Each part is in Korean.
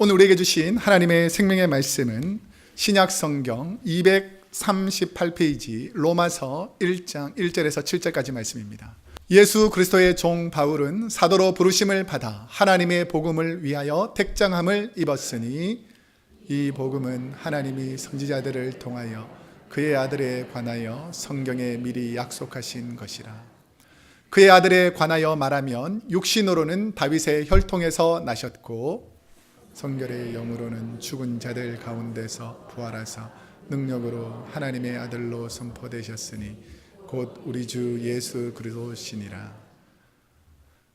오늘 우리에게 주신 하나님의 생명의 말씀은 신약 성경 238페이지 로마서 1장 1절에서 7절까지 말씀입니다. 예수 그리스도의 종 바울은 사도로 부르심을 받아 하나님의 복음을 위하여 택정함을 입었으니 이 복음은 하나님이 선지자들을 통하여 그의 아들에 관하여 성경에 미리 약속하신 것이라. 그의 아들에 관하여 말하면 육신으로는 다윗의 혈통에서 나셨고 성결의 영으로는 죽은 자들 가운데서 부활하사 능력으로 하나님의 아들로 선포되셨으니 곧 우리 주 예수 그리스도시니라.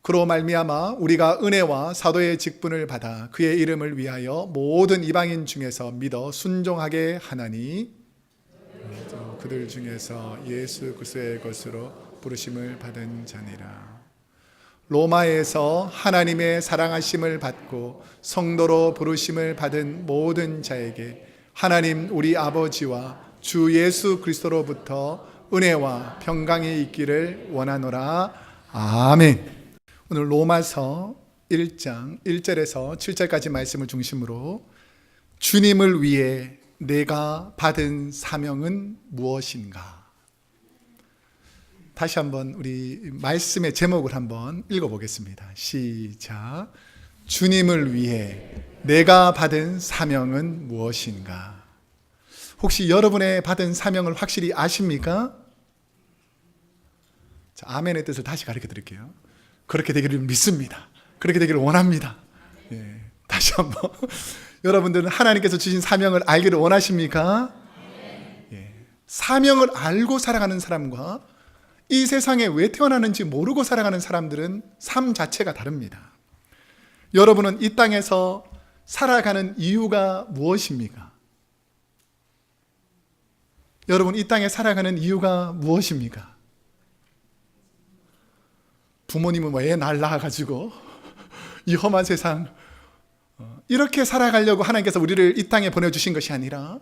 그로 말미암아 우리가 은혜와 사도의 직분을 받아 그의 이름을 위하여 모든 이방인 중에서 믿어 순종하게 하나니 그들 중에서 예수 그리스도의 것으로 부르심을 받은 자니라. 로마에서 하나님의 사랑하심을 받고 성도로 부르심을 받은 모든 자에게 하나님 우리 아버지와 주 예수 그리스도로부터 은혜와 평강이 있기를 원하노라. 아멘. 오늘 로마서 1장 1절에서 7절까지 말씀을 중심으로 주님을 위해 내가 받은 사명은 무엇인가? 다시 한번 우리 말씀의 제목을 한번 읽어보겠습니다. 시작. 주님을 위해 내가 받은 사명은 무엇인가? 혹시 여러분의 받은 사명을 확실히 아십니까? 자, 아멘의 뜻을 다시 가르쳐 드릴게요. 그렇게 되기를 믿습니다. 그렇게 되기를 원합니다. 예, 다시 한번 여러분들은 하나님께서 주신 사명을 알기를 원하십니까? 예, 사명을 알고 살아가는 사람과 이 세상에 왜 태어나는지 모르고 살아가는 사람들은 삶 자체가 다릅니다. 여러분은 이 땅에서 살아가는 이유가 무엇입니까? 여러분 이 땅에 살아가는 이유가 무엇입니까? 부모님은 왜 날 낳아가지고 이 험한 세상 이렇게 살아가려고 하나님께서 우리를 이 땅에 보내주신 것이 아니라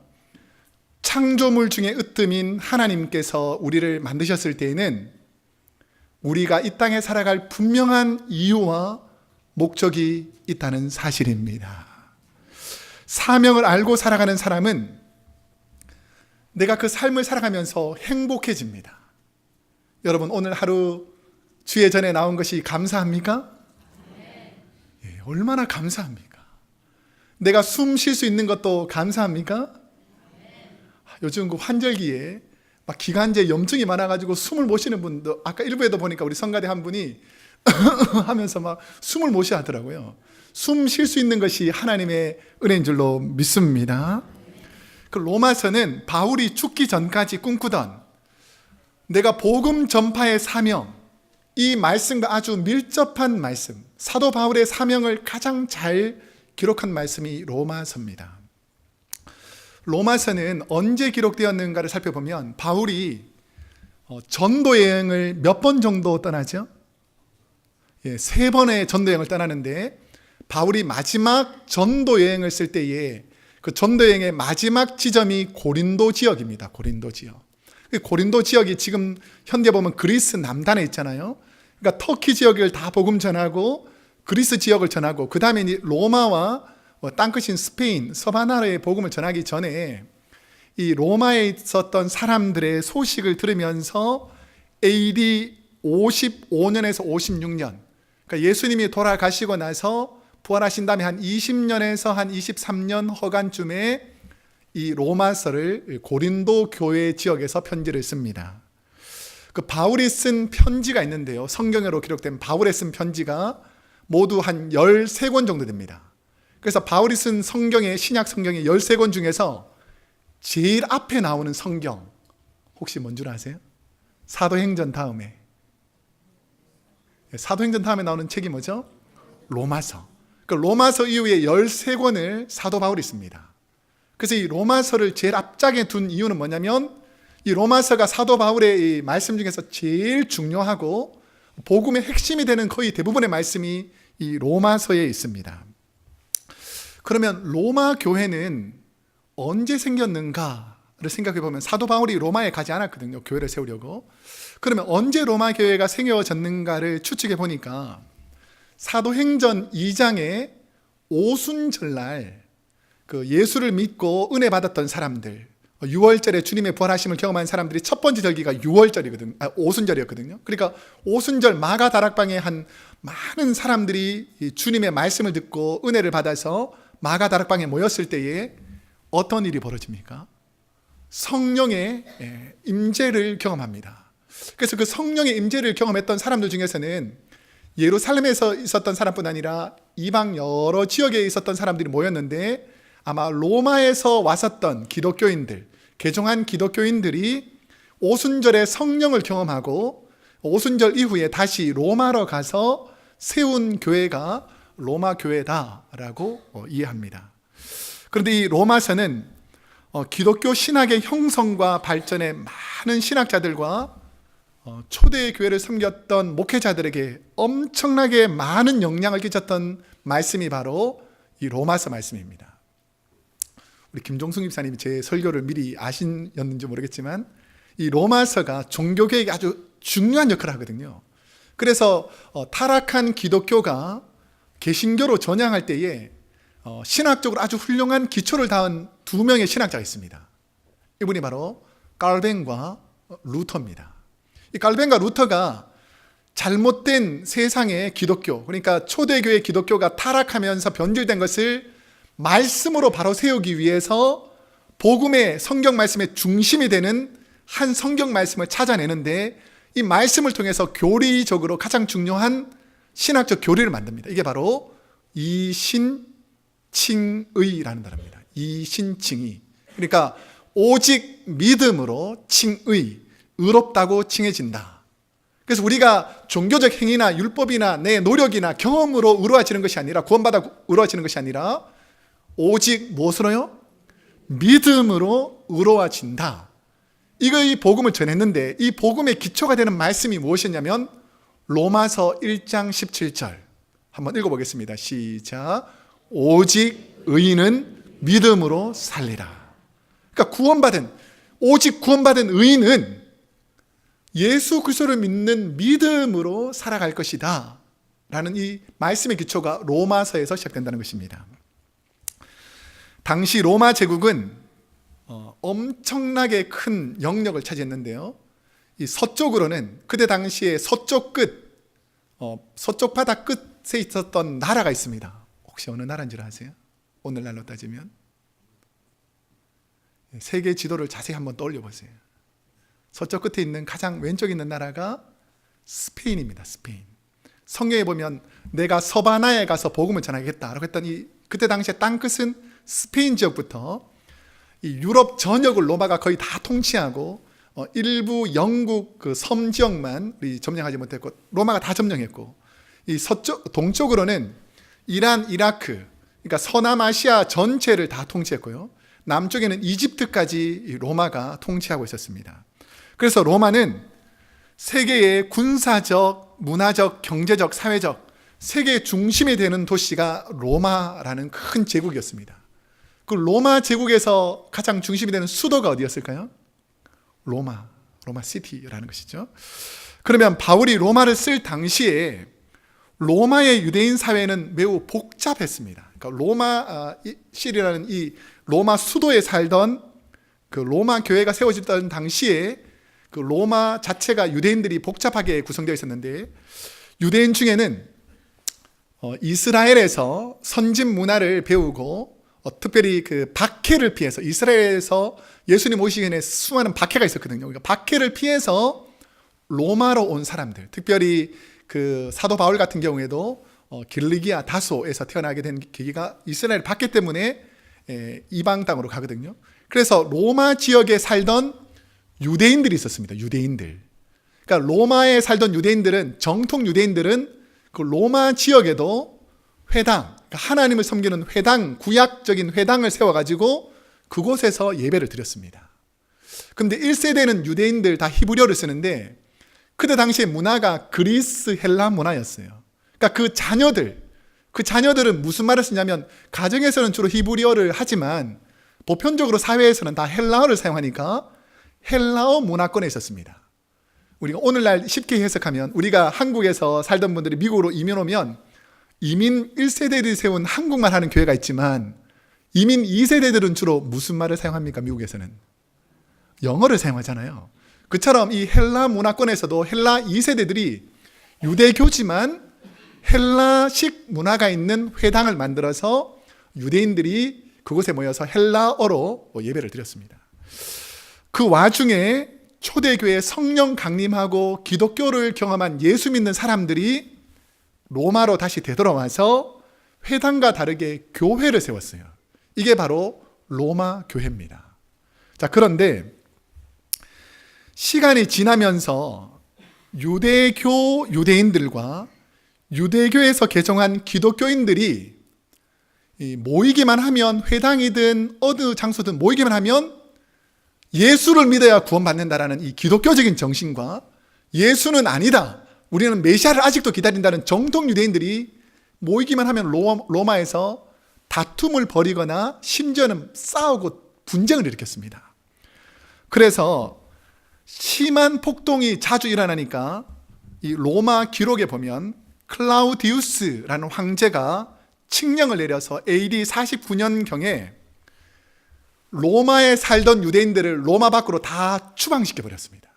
창조물 중에 으뜸인 하나님께서 우리를 만드셨을 때에는 우리가 이 땅에 살아갈 분명한 이유와 목적이 있다는 사실입니다. 사명을 알고 살아가는 사람은 내가 그 삶을 살아가면서 행복해집니다. 여러분 오늘 하루 주의 전에 나온 것이 감사합니까? 예, 얼마나 감사합니까? 내가 숨 쉴 수 있는 것도 감사합니까? 요즘 그 환절기에 막 기관지에 염증이 많아가지고 숨을 못 쉬는 분도 아까 일부에도 보니까 우리 성가대 한 분이 하면서 막 숨을 못 쉬어 하더라고요. 숨 쉴 수 있는 것이 하나님의 은혜인 줄로 믿습니다. 그 로마서는 바울이 죽기 전까지 꿈꾸던 내가 복음 전파의 사명, 이 말씀과 아주 밀접한 말씀, 사도 바울의 사명을 가장 잘 기록한 말씀이 로마서입니다. 로마서는 언제 기록되었는가를 살펴보면 바울이 전도 여행을 몇 번 정도 떠나죠? 예, 3번의 전도 여행을 떠나는데 바울이 마지막 전도 여행을 쓸 때에 그 전도 여행의 마지막 지점이 고린도 지역입니다. 고린도 지역. 고린도 지역이 지금 현대 보면 그리스 남단에 있잖아요. 그러니까 터키 지역을 다 복음 전하고 그리스 지역을 전하고 그 다음에 로마와 땅끝인 스페인, 서바나라의 복음을 전하기 전에 이 로마에 있었던 사람들의 소식을 들으면서 AD 55년에서 56년, 그러니까 예수님이 돌아가시고 나서 부활하신 다음에 한 20년에서 한 23년 허간쯤에 이 로마서를 고린도 교회 지역에서 편지를 씁니다. 그 바울이 쓴 편지가 있는데요. 성경으로 기록된 바울이 쓴 편지가 모두 한 13권 정도 됩니다. 그래서 바울이 쓴 성경의 신약 성경의 13권 중에서 제일 앞에 나오는 성경 혹시 뭔 줄 아세요? 사도행전 다음에. 사도행전 다음에 나오는 책이 뭐죠? 로마서. 그 로마서 이후에 13권을 사도 바울이 씁니다. 그래서 이 로마서를 제일 앞장에 둔 이유는 뭐냐면 이 로마서가 사도 바울의 이 말씀 중에서 제일 중요하고 복음의 핵심이 되는 거의 대부분의 말씀이 이 로마서에 있습니다. 그러면 로마 교회는 언제 생겼는가를 생각해 보면 사도 바울이 로마에 가지 않았거든요. 교회를 세우려고. 그러면 언제 로마 교회가 생겨졌는가를 추측해 보니까 사도행전 2장에 오순절날 그 예수를 믿고 은혜 받았던 사람들, 6월절에 주님의 부활하심을 경험한 사람들이 첫 번째 절기가 6월절이거든요. 오순절이었거든요. 그러니까 오순절 마가 다락방에 한 많은 사람들이 주님의 말씀을 듣고 은혜를 받아서 마가 다락방에 모였을 때에 어떤 일이 벌어집니까? 성령의 임재를 경험합니다. 그래서 그 성령의 임재를 경험했던 사람들 중에서는 예루살렘에서 있었던 사람뿐 아니라 이방 여러 지역에 있었던 사람들이 모였는데, 아마 로마에서 왔었던 기독교인들, 개종한 기독교인들이 오순절에 성령을 경험하고 오순절 이후에 다시 로마로 가서 세운 교회가 로마 교회다라고 이해합니다. 그런데 이 로마서는 기독교 신학의 형성과 발전에 많은 신학자들과 초대 교회를 섬겼던 목회자들에게 엄청나게 많은 영향을 끼쳤던 말씀이 바로 이 로마서 말씀입니다. 우리 김종숙 집사님이 제 설교를 미리 아신였는지 모르겠지만 이 로마서가 종교개혁에 아주 중요한 역할을 하거든요. 그래서 타락한 기독교가 개신교로 전향할 때에 신학적으로 아주 훌륭한 기초를 다한 두 명의 신학자가 있습니다. 이분이 바로 칼빈과 루터입니다. 이 칼빈과 루터가 잘못된 세상의 기독교, 그러니까 초대교회 기독교가 타락하면서 변질된 것을 말씀으로 바로 세우기 위해서 복음의 성경 말씀의 중심이 되는 한 성경 말씀을 찾아내는데, 이 말씀을 통해서 교리적으로 가장 중요한 신학적 교리를 만듭니다. 이게 바로 이신칭의라는 단어입니다. 이신칭의. 그러니까 오직 믿음으로 칭의, 의롭다고 칭해진다. 그래서 우리가 종교적 행위나 율법이나 내 노력이나 경험으로 의로워지는 것이 아니라, 구원받아 의로워지는 것이 아니라 오직 무엇으로요? 믿음으로 의로워진다. 이 복음을 전했는데, 이 복음의 기초가 되는 말씀이 무엇이냐면 로마서 1장 17절 한번 읽어보겠습니다. 시작. 오직 의인은 믿음으로 살리라. 그러니까 오직 구원받은 의인은 예수 그리스도를 믿는 믿음으로 살아갈 것이다 라는 이 말씀의 기초가 로마서에서 시작된다는 것입니다. 당시 로마 제국은 엄청나게 큰 영역을 차지했는데요, 이 서쪽으로는 그때 당시에 서쪽 바다 끝에 있었던 나라가 있습니다. 혹시 어느 나라인 줄 아세요? 오늘날로 따지면 세계 지도를 자세히 한번 떠올려 보세요. 서쪽 끝에 있는 가장 왼쪽에 있는 나라가 스페인입니다. 스페인. 성경에 보면 내가 서바나에 가서 복음을 전하겠다라고 했더니, 그때 당시에 땅끝은 스페인 지역부터 이 유럽 전역을 로마가 거의 다 통치하고 일부 영국 그 섬 지역만 점령하지 못했고 로마가 다 점령했고, 이 동쪽으로는 이란, 이라크, 그러니까 서남아시아 전체를 다 통치했고요, 남쪽에는 이집트까지 로마가 통치하고 있었습니다. 그래서 로마는 세계의 군사적, 문화적, 경제적, 사회적 세계의 중심이 되는 도시가 로마라는 큰 제국이었습니다. 그 로마 제국에서 가장 중심이 되는 수도가 어디였을까요? 로마 시티라는 것이죠. 그러면 바울이 로마를 쓸 당시에 로마의 유대인 사회는 매우 복잡했습니다. 그러니까 로마 시리라는 이 로마 수도에 살던 그 로마 교회가 세워졌던 당시에 그 로마 자체가 유대인들이 복잡하게 구성되어 있었는데, 유대인 중에는 이스라엘에서 선진 문화를 배우고 특별히 그 박해를 피해서, 이스라엘에서 예수님 오시기 전에 수많은 박해가 있었거든요. 그러니까 박해를 피해서 로마로 온 사람들, 특별히 그 사도 바울 같은 경우에도 길리기아 다소에서 태어나게 된 계기가 이스라엘 박해 때문에 이방 땅으로 가거든요. 그래서 로마 지역에 살던 유대인들이 있었습니다. 유대인들. 그러니까 로마에 살던 유대인들은, 정통 유대인들은 그 로마 지역에도 회당, 그러니까 하나님을 섬기는 회당, 구약적인 회당을 세워가지고 그곳에서 예배를 드렸습니다. 그런데 1세대는 유대인들 다 히브리어를 쓰는데, 그때 당시의 문화가 그리스 헬라 문화였어요. 그러니까 그 자녀들은 무슨 말을 쓰냐면, 가정에서는 주로 히브리어를 하지만 보편적으로 사회에서는 다 헬라어를 사용하니까 헬라어 문화권에 있었습니다. 우리가 오늘날 쉽게 해석하면, 우리가 한국에서 살던 분들이 미국으로 이민 오면 이민 1세대들이 세운 한국말 하는 교회가 있지만 이민 2세대들은 주로 무슨 말을 사용합니까? 미국에서는 영어를 사용하잖아요. 그처럼 이 헬라 문화권에서도 헬라 2세대들이 유대교지만 헬라식 문화가 있는 회당을 만들어서 유대인들이 그곳에 모여서 헬라어로 예배를 드렸습니다. 그 와중에 초대교회 성령 강림하고 기독교를 경험한 예수 믿는 사람들이 로마로 다시 되돌아와서 회당과 다르게 교회를 세웠어요. 이게 바로 로마 교회입니다. 자, 그런데 시간이 지나면서 유대교 유대인들과 유대교에서 개종한 기독교인들이 모이기만 하면, 회당이든 어느 장소든 모이기만 하면 예수를 믿어야 구원받는다라는 이 기독교적인 정신과 예수는 아니다, 우리는 메시아를 아직도 기다린다는 정통 유대인들이 모이기만 하면 로마에서 다툼을 벌이거나 심지어는 싸우고 분쟁을 일으켰습니다. 그래서 심한 폭동이 자주 일어나니까 이 로마 기록에 보면 클라우디우스라는 황제가 칙령을 내려서 AD 49년경에 로마에 살던 유대인들을 로마 밖으로 다 추방시켜 버렸습니다.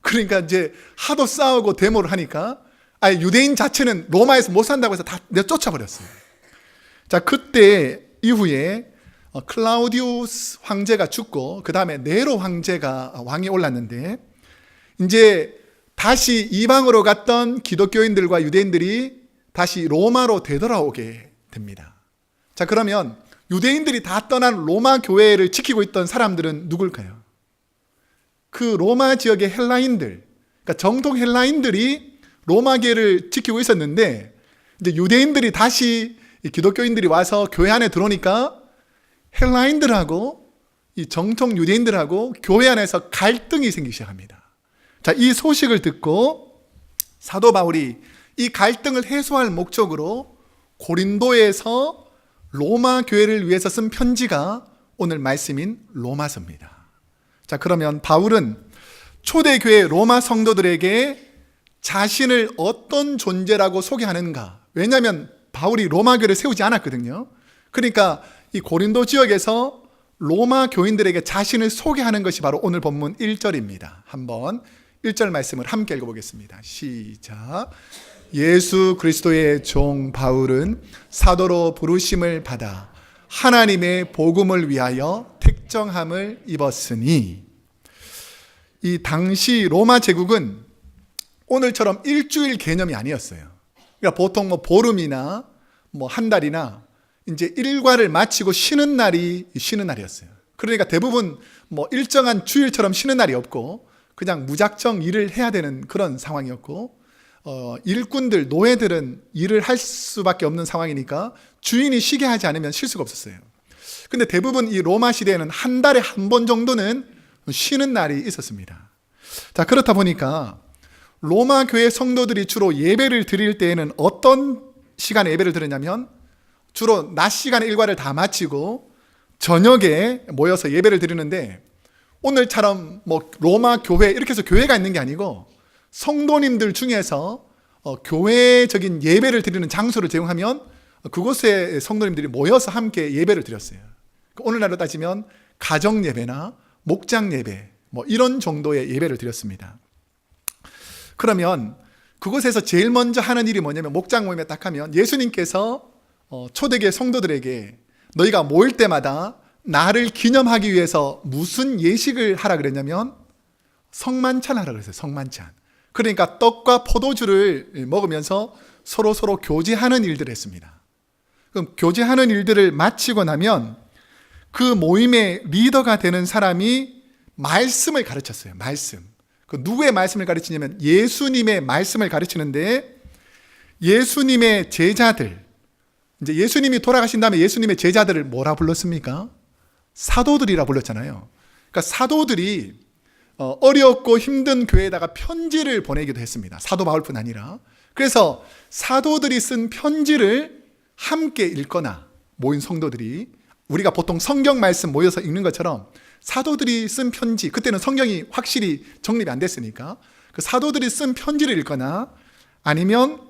그러니까 이제 하도 싸우고 데모를 하니까 아예 유대인 자체는 로마에서 못 산다고 해서 다 내쫓아 버렸어요. 자, 그때 이후에 클라우디우스 황제가 죽고 그 다음에 네로 황제가 왕에 올랐는데, 이제 다시 이방으로 갔던 기독교인들과 유대인들이 다시 로마로 되돌아오게 됩니다. 자, 그러면 유대인들이 다 떠난 로마 교회를 지키고 있던 사람들은 누굴까요? 그 로마 지역의 헬라인들, 그러니까 정통 헬라인들이 로마계를 지키고 있었는데, 이제 유대인들이 다시 기독교인들이 와서 교회 안에 들어오니까 헬라인들하고 이 정통 유대인들하고 교회 안에서 갈등이 생기기 시작합니다. 자, 이 소식을 듣고 사도 바울이 이 갈등을 해소할 목적으로 고린도에서 로마 교회를 위해서 쓴 편지가 오늘 말씀인 로마서입니다. 자, 그러면 바울은 초대교회 로마 성도들에게 자신을 어떤 존재라고 소개하는가? 왜냐하면 바울이 로마 교회를 세우지 않았거든요. 그러니까 이 고린도 지역에서 로마 교인들에게 자신을 소개하는 것이 바로 오늘 본문 1절입니다. 한번 1절 말씀을 함께 읽어보겠습니다. 시작. 예수 그리스도의 종 바울은 사도로 부르심을 받아 하나님의 복음을 위하여 택정함을 입었으니, 이 당시 로마 제국은 오늘처럼 일주일 개념이 아니었어요. 그러니까 보통 보름이나 한 달이나 이제 일과를 마치고 쉬는 날이 쉬는 날이었어요. 그러니까 대부분 일정한 주일처럼 쉬는 날이 없고 그냥 무작정 일을 해야 되는 그런 상황이었고, 일꾼들, 노예들은 일을 할 수밖에 없는 상황이니까 주인이 쉬게 하지 않으면 쉴 수가 없었어요. 근데 대부분 이 로마 시대에는 한 달에 한 번 정도는 쉬는 날이 있었습니다. 자, 그렇다 보니까 로마 교회 성도들이 주로 예배를 드릴 때에는 어떤 시간에 예배를 드렸냐면, 주로 낮 시간에 일과를 다 마치고 저녁에 모여서 예배를 드리는데, 오늘처럼 로마 교회 이렇게 해서 교회가 있는 게 아니고 성도님들 중에서 교회적인 예배를 드리는 장소를 제공하면 그곳에 성도님들이 모여서 함께 예배를 드렸어요. 오늘날로 따지면 가정 예배나 목장 예배 이런 정도의 예배를 드렸습니다. 그러면 그곳에서 제일 먼저 하는 일이 뭐냐면, 목장 모임에 딱 하면 예수님께서 초대교회 성도들에게 너희가 모일 때마다 나를 기념하기 위해서 무슨 예식을 하라 그랬냐면 성만찬 하라 그랬어요. 성만찬. 그러니까 떡과 포도주를 먹으면서 서로 교제하는 일들을 했습니다. 그럼 교제하는 일들을 마치고 나면 그 모임의 리더가 되는 사람이 말씀을 가르쳤어요. 말씀. 그 누구의 말씀을 가르치냐면 예수님의 말씀을 가르치는데, 예수님의 제자들, 이제 예수님이 돌아가신 다음에 예수님의 제자들을 뭐라 불렀습니까? 사도들이라 불렀잖아요. 그러니까 사도들이 어렵고 힘든 교회에다가 편지를 보내기도 했습니다. 사도 바울뿐 아니라. 그래서 사도들이 쓴 편지를 함께 읽거나 모인 성도들이, 우리가 보통 성경 말씀 모여서 읽는 것처럼 사도들이 쓴 편지, 그때는 성경이 확실히 정립이 안 됐으니까 그 사도들이 쓴 편지를 읽거나, 아니면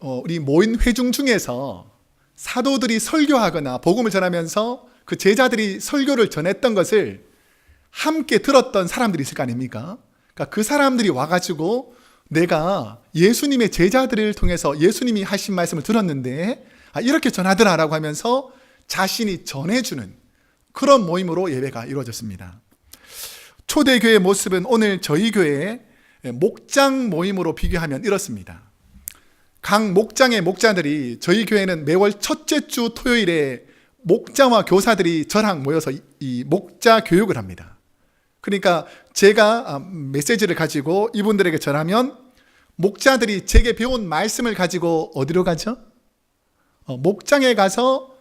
우리 모인 회중 중에서 사도들이 설교하거나 복음을 전하면서 그 제자들이 설교를 전했던 것을 함께 들었던 사람들이 있을 거 아닙니까? 그러니까 그 사람들이 와가지고 내가 예수님의 제자들을 통해서 예수님이 하신 말씀을 들었는데 이렇게 전하더라라고 하면서 자신이 전해주는 그런 모임으로 예배가 이루어졌습니다. 초대교회의 모습은 오늘 저희 교회의 목장 모임으로 비교하면 이렇습니다. 각 목장의 목자들이 저희 교회는 매월 첫째 주 토요일에 목자와 교사들이 저랑 모여서 이 목자 교육을 합니다. 그러니까 제가 메시지를 가지고 이분들에게 전하면 목자들이 제게 배운 말씀을 가지고 어디로 가죠? 목장에 가서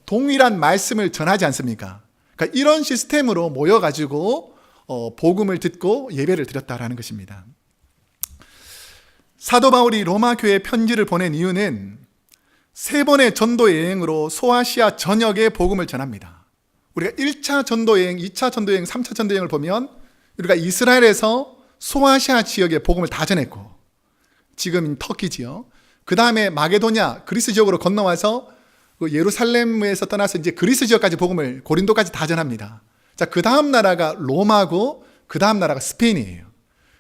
동일한 말씀을 전하지 않습니까? 그러니까 이런 시스템으로 모여가지고 복음을 듣고 예배를 드렸다라는 것입니다. 사도 바울이 로마 교회에 편지를 보낸 이유는 3번의 전도 여행으로 소아시아 전역에 복음을 전합니다. 우리가 1차 전도 여행, 2차 전도 여행, 3차 전도 여행을 보면 우리가 이스라엘에서 소아시아 지역에 복음을 다 전했고 지금 터키지요. 그 다음에 마게도냐, 그리스 지역으로 건너와서 예루살렘에서 떠나서 이제 그리스 지역까지 복음을 고린도까지 다 전합니다. 자, 그 다음 나라가 로마고 그 다음 나라가 스페인이에요.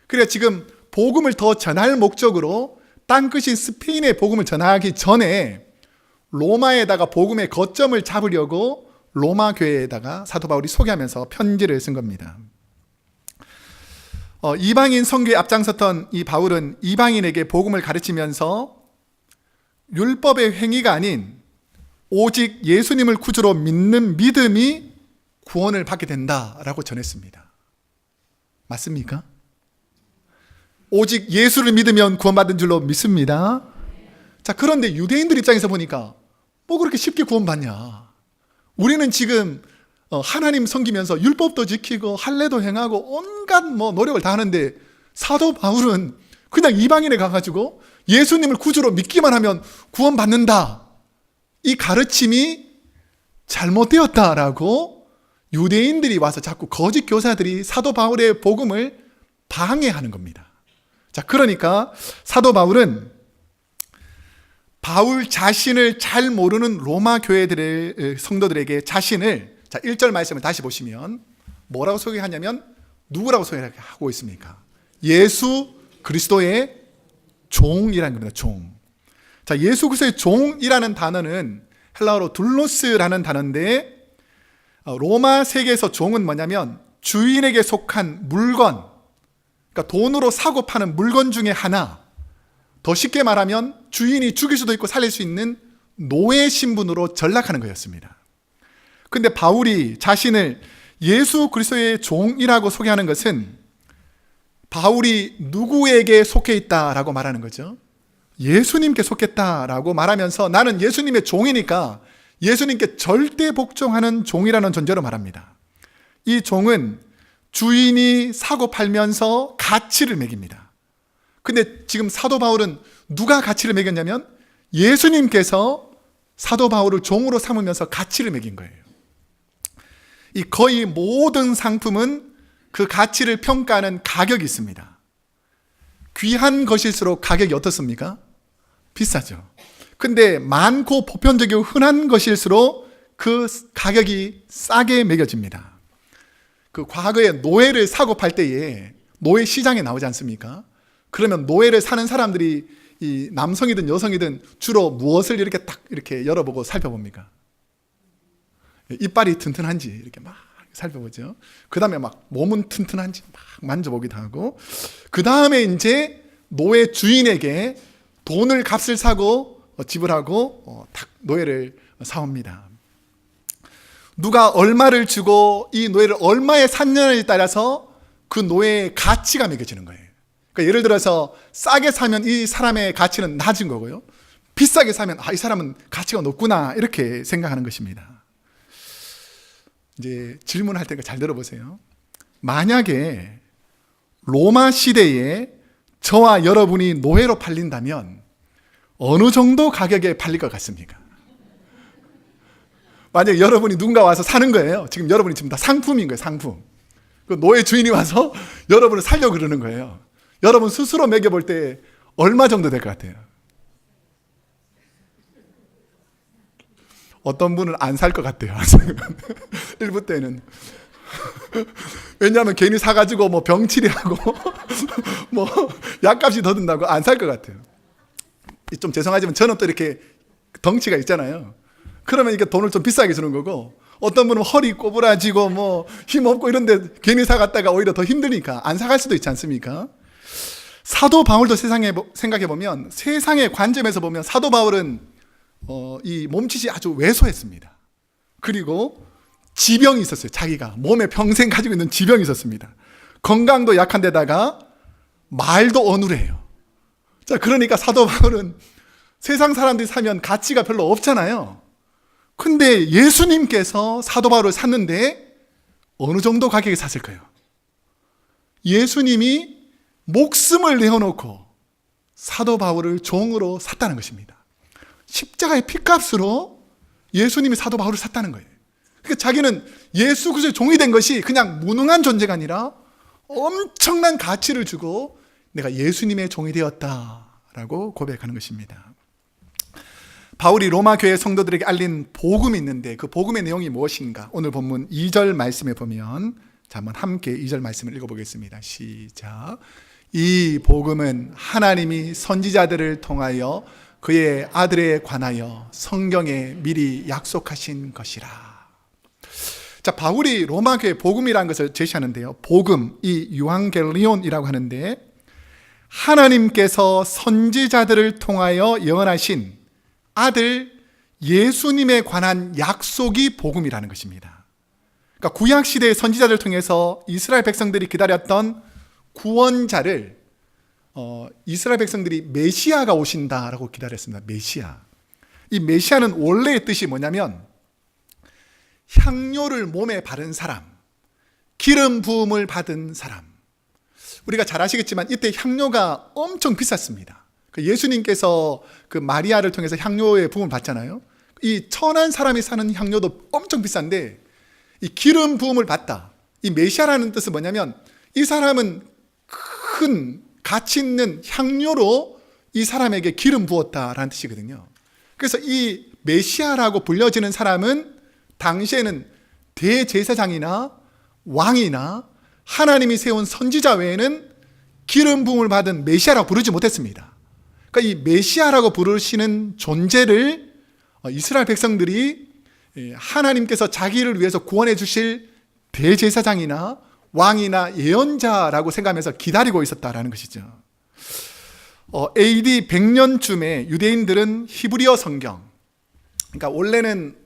그래서 지금 복음을 더 전할 목적으로 땅끝인 스페인에 복음을 전하기 전에 로마에다가 복음의 거점을 잡으려고 로마 교회에다가 사도 바울이 소개하면서 편지를 쓴 겁니다. 이방인 선교에 앞장섰던 이 바울은 이방인에게 복음을 가르치면서 율법의 행위가 아닌 오직 예수님을 구주로 믿는 믿음이 구원을 받게 된다라고 전했습니다. 맞습니까? 오직 예수를 믿으면 구원받은 줄로 믿습니다. 자, 그런데 유대인들 입장에서 보니까 뭐 그렇게 쉽게 구원받냐? 우리는 지금 하나님 섬기면서 율법도 지키고 할례도 행하고 온갖 노력을 다 하는데 사도 바울은 그냥 이방인에 가가지고 예수님을 구주로 믿기만 하면 구원받는다. 이 가르침이 잘못되었다라고 유대인들이 와서 자꾸 거짓 교사들이 사도 바울의 복음을 방해하는 겁니다. 자, 그러니까 사도 바울은 바울 자신을 잘 모르는 로마 교회들의 성도들에게 자신을, 자, 1절 말씀을 다시 보시면 뭐라고 소개하냐면 누구라고 소개하고 있습니까? 예수 그리스도의 종이라는 겁니다. 종. 자, 예수 그리스도의 종이라는 단어는 헬라어로 둘로스라는 단어인데 로마 세계에서 종은 뭐냐면 주인에게 속한 물건, 그러니까 돈으로 사고 파는 물건 중에 하나, 더 쉽게 말하면 주인이 죽일 수도 있고 살릴 수 있는 노예 신분으로 전락하는 거였습니다. 근데 바울이 자신을 예수 그리스도의 종이라고 소개하는 것은 바울이 누구에게 속해 있다라고 말하는 거죠. 예수님께 속했다라고 말하면서 나는 예수님의 종이니까 예수님께 절대 복종하는 종이라는 존재로 말합니다. 이 종은 주인이 사고 팔면서 가치를 매깁니다. 근데 지금 사도 바울은 누가 가치를 매겼냐면 예수님께서 사도 바울을 종으로 삼으면서 가치를 매긴 거예요. 이 거의 모든 상품은 그 가치를 평가하는 가격이 있습니다. 귀한 것일수록 가격이 어떻습니까? 비싸죠. 근데 많고 보편적이고 흔한 것일수록 그 가격이 싸게 매겨집니다. 그 과거에 노예를 사고 팔 때에 노예 시장에 나오지 않습니까? 그러면 노예를 사는 사람들이 이 남성이든 여성이든 주로 무엇을 이렇게 딱 이렇게 열어보고 살펴봅니까? 이빨이 튼튼한지 이렇게 막 살펴보죠. 그 다음에 막 몸은 튼튼한지 막 만져보기도 하고, 그 다음에 이제 노예 주인에게 돈을 값을 사고 지불하고 딱 노예를 사옵니다. 누가 얼마를 주고 이 노예를 얼마에 샀느냐에 따라서 그 노예의 가치가 매겨지는 거예요. 그러니까 예를 들어서 싸게 사면 이 사람의 가치는 낮은 거고요, 비싸게 사면 이 사람은 가치가 높구나 이렇게 생각하는 것입니다. 이제 질문할 테니까 잘 들어보세요. 만약에 로마 시대에 저와 여러분이 노예로 팔린다면 어느 정도 가격에 팔릴 것 같습니까? 만약에 여러분이 누군가 와서 사는 거예요. 지금 여러분이 지금 다 상품인 거예요. 상품. 그 노예 주인이 와서 여러분을 살려고 그러는 거예요. 여러분 스스로 매겨볼 때 얼마 정도 될 것 같아요? 어떤 분은 안 살 것 같아요. 일부 때는. 왜냐하면 괜히 사가지고 뭐 병치레하고 뭐 약값이 더 든다고 안 살 것 같아요. 좀 죄송하지만 저는 또 이렇게 덩치가 있잖아요. 그러면 이게 돈을 좀 비싸게 주는 거고, 어떤 분은 허리 꼬부라지고 뭐 힘없고 이런데 괜히 사갔다가 오히려 더 힘드니까 안 사갈 수도 있지 않습니까? 사도 바울도 세상에 생각해 보면, 세상의 관점에서 보면 사도 바울은 이 몸짓이 아주 왜소했습니다. 그리고 지병이 있었어요. 자기가 몸에 평생 가지고 있는 지병이 있었습니다. 건강도 약한 데다가 말도 어눌해요. 자, 그러니까 사도 바울은 세상 사람들이 사면 가치가 별로 없잖아요. 근데 예수님께서 사도 바울을 샀는데 어느 정도 가격에 샀을 거예요? 예수님이 목숨을 내어놓고 사도 바울을 종으로 샀다는 것입니다. 십자가의 피값으로 예수님이 사도 바울을 샀다는 거예요. 그러니까 자기는 예수 그리스도의 종이 된 것이 그냥 무능한 존재가 아니라 엄청난 가치를 주고 내가 예수님의 종이 되었다라고 고백하는 것입니다. 바울이 로마 교회 성도들에게 알린 복음이 있는데 그 복음의 내용이 무엇인가? 오늘 본문 2절 말씀에 보면, 자, 한번 함께 2절 말씀을 읽어보겠습니다. 시작. 이 복음은 하나님이 선지자들을 통하여 그의 아들에 관하여 성경에 미리 약속하신 것이라. 자, 바울이 로마 교회 복음이라는 것을 제시하는데요. 복음, 이 유앙겔리온이라고 하는데, 하나님께서 선지자들을 통하여 예언하신 아들 예수님에 관한 약속이 복음이라는 것입니다. 그러니까 구약 시대의 선지자들을 통해서 이스라엘 백성들이 기다렸던 구원자를 이스라엘 백성들이 메시아가 오신다라고 기다렸습니다. 메시아. 이 메시아는 원래의 뜻이 뭐냐면 향료를 몸에 바른 사람, 기름 부음을 받은 사람. 우리가 잘 아시겠지만 이때 향료가 엄청 비쌌습니다. 예수님께서 그 마리아를 통해서 향료의 부음을 받잖아요. 이 천한 사람이 사는 향료도 엄청 비싼데 이 기름 부음을 받다. 이 메시아라는 뜻은 뭐냐면 이 사람은 큰 가치 있는 향료로 이 사람에게 기름 부었다라는 뜻이거든요. 그래서 이 메시아라고 불려지는 사람은 당시에는 대제사장이나 왕이나 하나님이 세운 선지자 외에는 기름 부음을 받은 메시아라고 부르지 못했습니다. 그러니까 이 메시아라고 부르시는 존재를 이스라엘 백성들이 하나님께서 자기를 위해서 구원해 주실 대제사장이나 왕이나 예언자라고 생각하면서 기다리고 있었다라는 것이죠. AD 100년쯤에 유대인들은 히브리어 성경, 그러니까 원래는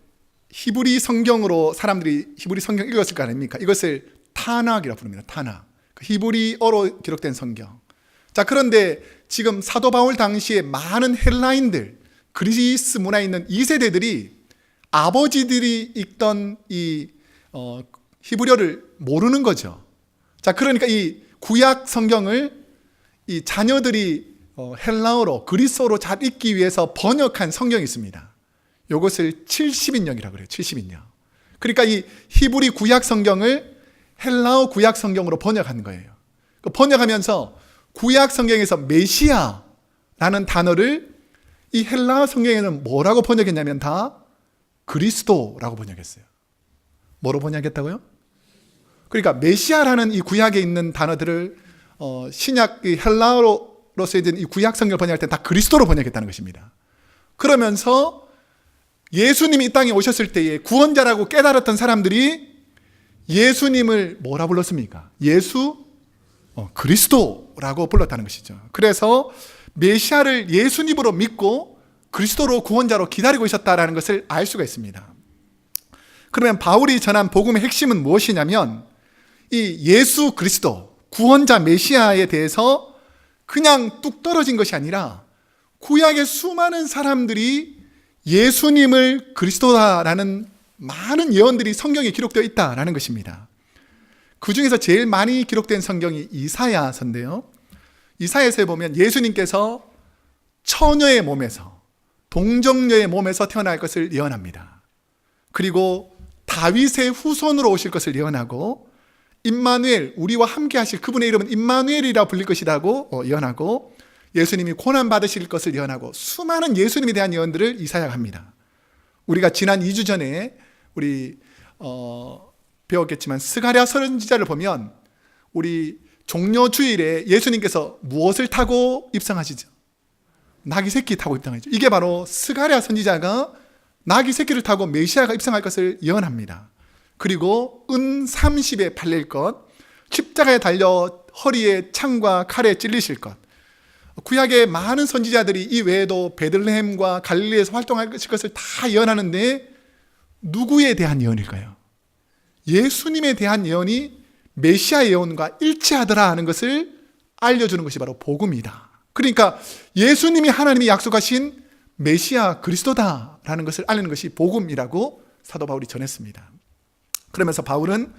히브리 성경으로 사람들이 히브리 성경 읽었을 거 아닙니까? 이것을 타낙이라고 부릅니다. 타낙. 히브리어로 기록된 성경. 자, 그런데 지금 사도 바울 당시에 많은 헬라인들, 그리스 문화에 있는 2세대들이 아버지들이 읽던 이 히브리어를 모르는 거죠. 자, 그러니까 이 구약 성경을 이 자녀들이 헬라어로, 그리스어로 잘 읽기 위해서 번역한 성경이 있습니다. 이것을 70인역이라고 그래요. 70인역. 그러니까 이 히브리 구약 성경을 헬라어 구약 성경으로 번역한 거예요. 번역하면서 구약 성경에서 메시아라는 단어를 이 헬라어 성경에는 뭐라고 번역했냐면 다 그리스도라고 번역했어요. 뭐로 번역했다고요? 그러니까 메시아라는 이 구약에 있는 단어들을 신약 헬라어로 쓰여진 이 구약 성경을 번역할 때 다 그리스도로 번역했다는 것입니다. 그러면서 예수님이 이 땅에 오셨을 때에 구원자라고 깨달았던 사람들이 예수님을 뭐라 불렀습니까? 그리스도라고 불렀다는 것이죠. 그래서 메시아를 예수님으로 믿고 그리스도로 구원자로 기다리고 있었다는 것을 알 수가 있습니다. 그러면 바울이 전한 복음의 핵심은 무엇이냐면 이 예수 그리스도, 구원자 메시아에 대해서 그냥 뚝 떨어진 것이 아니라 구약의 수많은 사람들이 예수님을 그리스도다라는 많은 예언들이 성경에 기록되어 있다라는 것입니다. 그 중에서 제일 많이 기록된 성경이 이사야서인데요. 이사야서에 보면 예수님께서 처녀의 몸에서, 동정녀의 몸에서 태어날 것을 예언합니다. 그리고 다윗의 후손으로 오실 것을 예언하고, 임마누엘, 우리와 함께 하실 그분의 이름은 임마누엘이라 불릴 것이라고 예언하고, 예수님이 고난 받으실 것을 예언하고, 수많은 예수님에 대한 예언들을 이사야가 합니다. 우리가 지난 2주 전에 우리 배웠겠지만 스가랴 선지자를 보면 우리 종려 주일에 예수님께서 무엇을 타고 입성하시죠? 나귀 새끼 타고 입성하죠. 이게 바로 스가랴 선지자가 나귀 새끼를 타고 메시아가 입성할 것을 예언합니다. 그리고 은 30에 팔릴 것, 십자가에 달려 허리에 창과 칼에 찔리실 것. 구약의 많은 선지자들이 이 외에도 베들레헴과 갈릴리에서 활동할 것을 다 예언하는데 누구에 대한 예언일까요? 예수님에 대한 예언이 메시아 예언과 일치하더라 하는 것을 알려주는 것이 바로 복음이다. 그러니까 예수님이 하나님이 약속하신 메시아 그리스도다라는 것을 알리는 것이 복음이라고 사도 바울이 전했습니다. 그러면서 바울은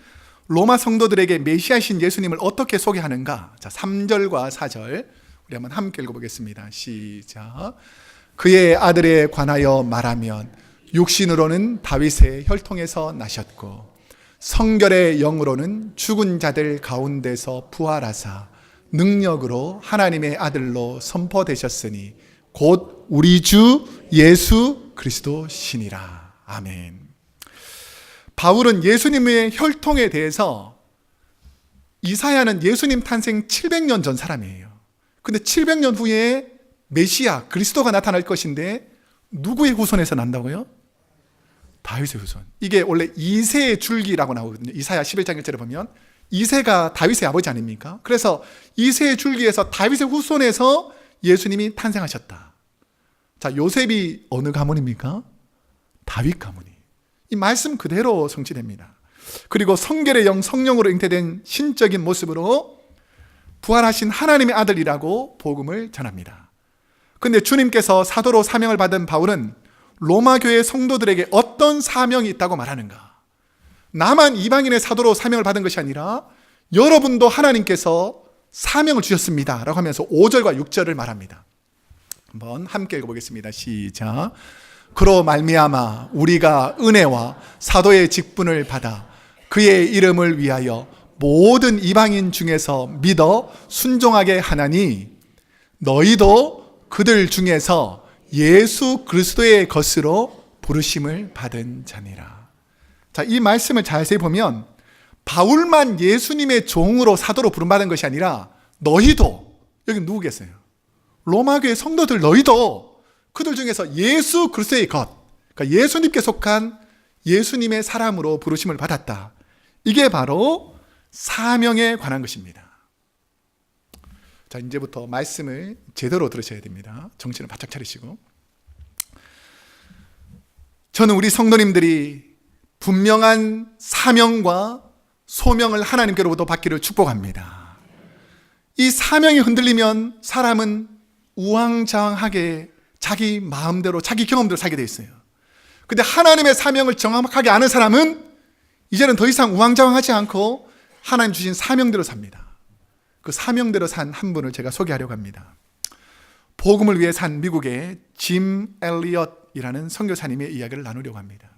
로마 성도들에게 메시아이신 예수님을 어떻게 소개하는가? 자, 3절과 4절 우리 한번 함께 읽어보겠습니다. 시작. 그의 아들에 관하여 말하면 육신으로는 다윗의 혈통에서 나셨고 성결의 영으로는 죽은 자들 가운데서 부활하사 능력으로 하나님의 아들로 선포되셨으니 곧 우리 주 예수 그리스도시니라. 아멘. 바울은 예수님의 혈통에 대해서 이사야는 예수님 탄생 700년 전 사람이에요. 근데 700년 후에 메시아 그리스도가 나타날 것인데 누구의 후손에서 난다고요? 다윗의 후손. 이게 원래 이새의 줄기라고 나오거든요. 이사야 11장 1절에 보면 이새가 다윗의 아버지 아닙니까? 그래서 이새의 줄기에서 다윗의 후손에서 예수님이 탄생하셨다. 자, 요셉이 어느 가문입니까? 다윗 가문이. 이 말씀 그대로 성취됩니다. 그리고 성결의 영, 성령으로 잉태된 신적인 모습으로 부활하신 하나님의 아들이라고 복음을 전합니다. 그런데 주님께서 사도로 사명을 받은 바울은 로마 교회 성도들에게 어떤 사명이 있다고 말하는가? 나만 이방인의 사도로 사명을 받은 것이 아니라 여러분도 하나님께서 사명을 주셨습니다 라고 하면서 5절과 6절을 말합니다. 한번 함께 읽어보겠습니다. 시작. 그로 말미암아 우리가 은혜와 사도의 직분을 받아 그의 이름을 위하여 모든 이방인 중에서 믿어 순종하게 하나니 너희도 그들 중에서 예수 그리스도의 것으로 부르심을 받은 자니라. 자, 이 말씀을 자세히 보면 바울만 예수님의 종으로 사도로 부름받은 것이 아니라 너희도, 여기 누구겠어요? 로마교회 성도들 너희도 그들 중에서 예수 그리스도의 것, 그러니까 예수님께 속한 예수님의 사람으로 부르심을 받았다. 이게 바로 사명에 관한 것입니다. 자, 이제부터 말씀을 제대로 들으셔야 됩니다. 정신을 바짝 차리시고. 저는 우리 성도님들이 분명한 사명과 소명을 하나님께로부터 받기를 축복합니다. 이 사명이 흔들리면 사람은 우왕좌왕하게 자기 마음대로 자기 경험대로 살게 돼 있어요. 근데 하나님의 사명을 정확하게 아는 사람은 이제는 더 이상 우왕좌왕하지 않고 하나님 주신 사명대로 삽니다. 그 사명대로 산 한 분을 제가 소개하려고 합니다. 복음을 위해 산 미국의 짐 엘리엇이라는 선교사님의 이야기를 나누려고 합니다.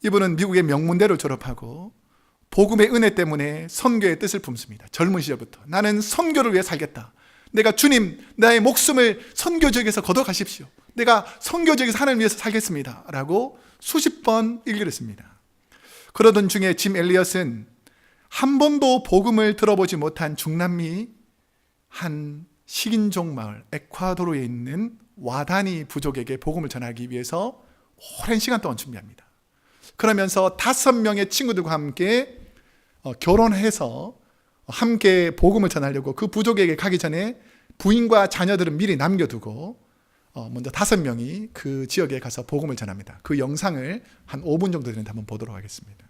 이분은 미국의 명문대를 졸업하고 복음의 은혜 때문에 선교의 뜻을 품습니다. 젊은 시절부터 나는 선교를 위해 살겠다. 내가 주님, 나의 목숨을 선교 지역에서 걷어가십시오. 내가 선교 지역에서 하나님 위해서 살겠습니다 라고 수십 번 일기를 씁니다. 그러던 중에 짐 엘리엇은 한 번도 복음을 들어보지 못한 중남미 한 식인종 마을 에콰도르에 있는 와다니 부족에게 복음을 전하기 위해서 오랜 시간 동안 준비합니다. 그러면서 5명의 친구들과 함께 결혼해서 함께 복음을 전하려고 그 부족에게 가기 전에 부인과 자녀들은 미리 남겨두고 먼저 5명이 그 지역에 가서 복음을 전합니다. 그 영상을 한 5분 정도 되는데 한번 보도록 하겠습니다.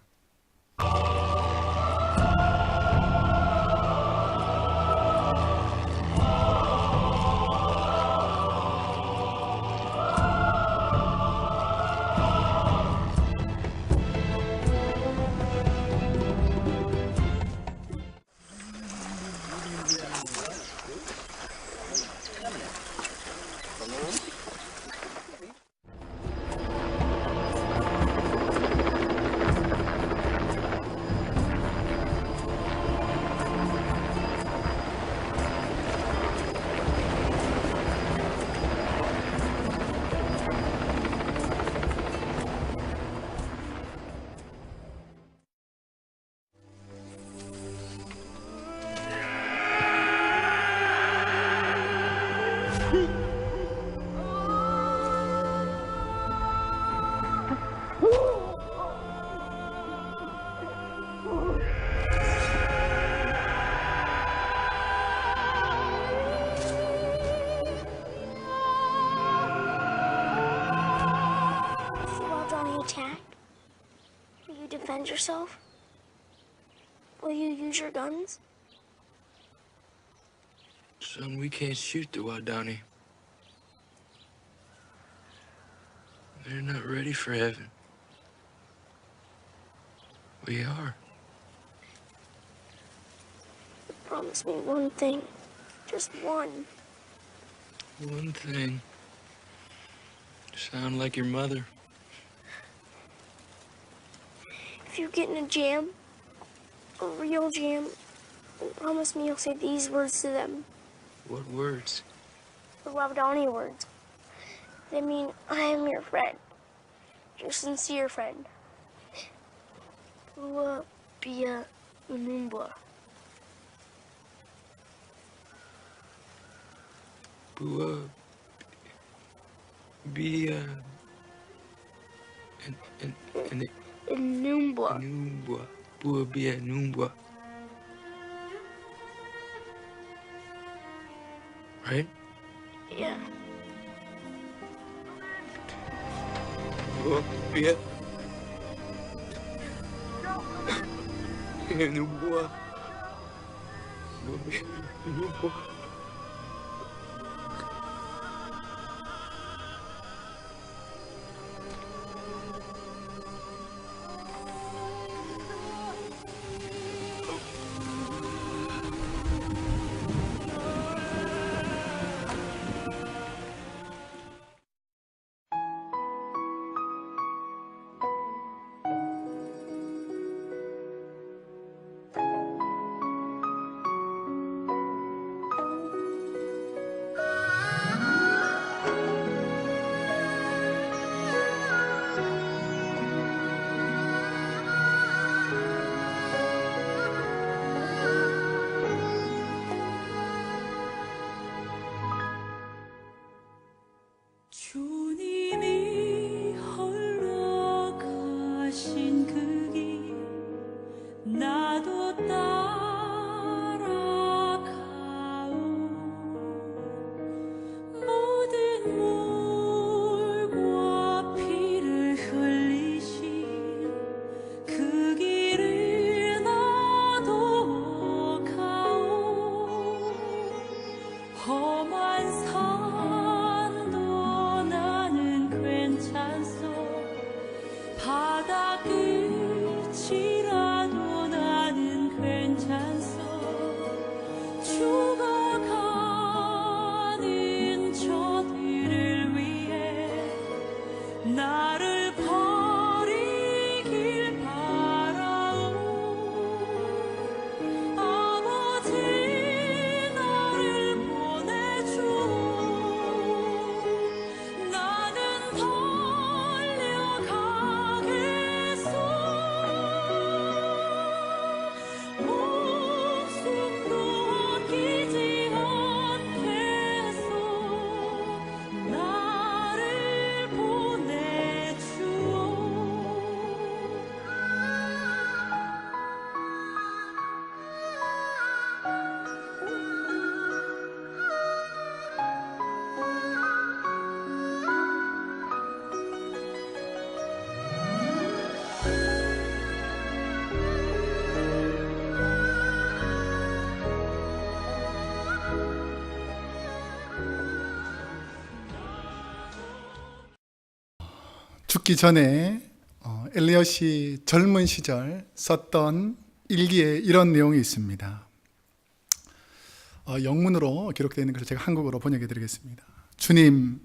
defend yourself? Will you use your guns? Son, we can't shoot the Wadani. They're not ready for heaven. We are. Promise me one thing. Just one. One thing. Sound like your mother. If you get in a jam, a real jam, then promise me you'll say these words to them. What words? The Wawadani words. They mean, I am your friend. Your sincere friend. Bua Bia Unumbwa. Bua. Be, Unumbwa. Numbwa. Bua be Numbwa. Right? Yeah. Bua be Numbwa. Bua be Numbwa. 주님이 홀로 가신 그 길 나도 따라가오 모든 물과 피를 흘리신 그 길을 나도 가오 험한 산도 나는 괜찮소 바다 끝이라도 나는 괜찮소 죽어가는 저들을 위해 나를 버리길 바라오 아버지 나를 보내주오 나는 달려가겠소 목숨도 아끼지 않겠소 나를 보내주오 죽기 전에 엘리엇이 젊은 시절 썼던 일기에 이런 내용이 있습니다. 영문으로 기록되어 있는 것을 제가 한국어로 번역해 드리겠습니다. 주님,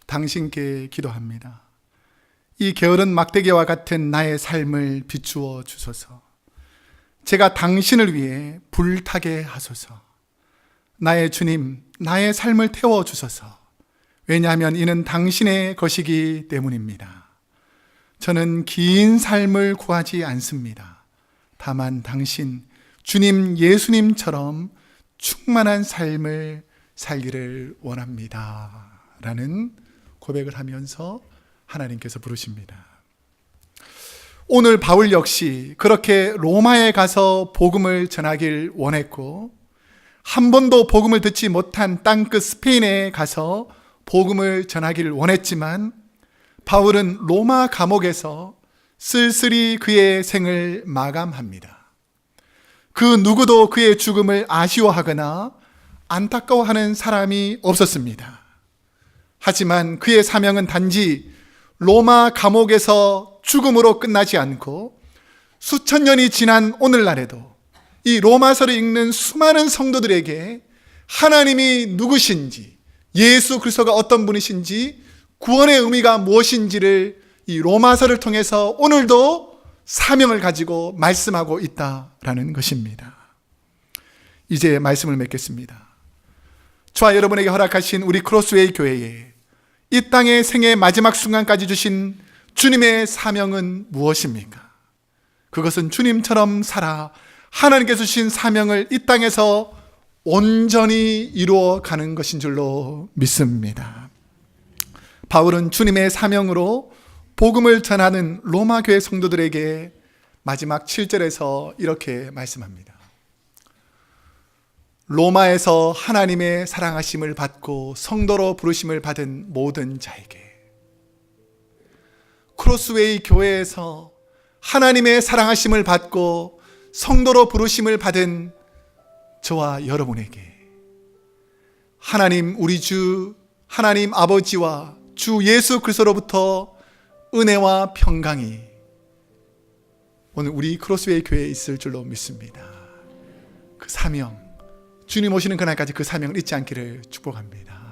당신께 기도합니다. 이 게으른 막대기와 같은 나의 삶을 비추어 주소서. 제가 당신을 위해 불타게 하소서. 나의 주님, 나의 삶을 태워 주소서. 왜냐하면 이는 당신의 것이기 때문입니다. 저는 긴 삶을 구하지 않습니다. 다만 당신, 주님 예수님처럼 충만한 삶을 살기를 원합니다. 라는 고백을 하면서 하나님께서 부르십니다. 오늘 바울 역시 그렇게 로마에 가서 복음을 전하길 원했고 한 번도 복음을 듣지 못한 땅끝 스페인에 가서 복음을 전하기를 원했지만 바울은 로마 감옥에서 쓸쓸히 그의 생을 마감합니다. 그 누구도 그의 죽음을 아쉬워하거나 안타까워하는 사람이 없었습니다. 하지만 그의 사명은 단지 로마 감옥에서 죽음으로 끝나지 않고 수천 년이 지난 오늘날에도 이 로마서를 읽는 수많은 성도들에게 하나님이 누구신지, 예수 그리스도가 어떤 분이신지, 구원의 의미가 무엇인지를 이 로마서를 통해서 오늘도 사명을 가지고 말씀하고 있다라는 것입니다. 이제 말씀을 맺겠습니다. 저와 여러분에게 허락하신 우리 크로스웨이 교회에 이 땅의 생의 마지막 순간까지 주신 주님의 사명은 무엇입니까? 그것은 주님처럼 살아 하나님께서 주신 사명을 이 땅에서 온전히 이루어 가는 것인 줄로 믿습니다. 바울은 주님의 사명으로 복음을 전하는 로마 교회 성도들에게 마지막 7절에서 이렇게 말씀합니다. 로마에서 하나님의 사랑하심을 받고 성도로 부르심을 받은 모든 자에게, 크로스웨이 교회에서 하나님의 사랑하심을 받고 성도로 부르심을 받은 저와 여러분에게 하나님 우리 주 하나님 아버지와 주 예수 그리스도로부터 은혜와 평강이 오늘 우리 크로스웨이 교회에 있을 줄로 믿습니다. 그 사명, 주님 오시는 그날까지 그 사명을 잊지 않기를 축복합니다.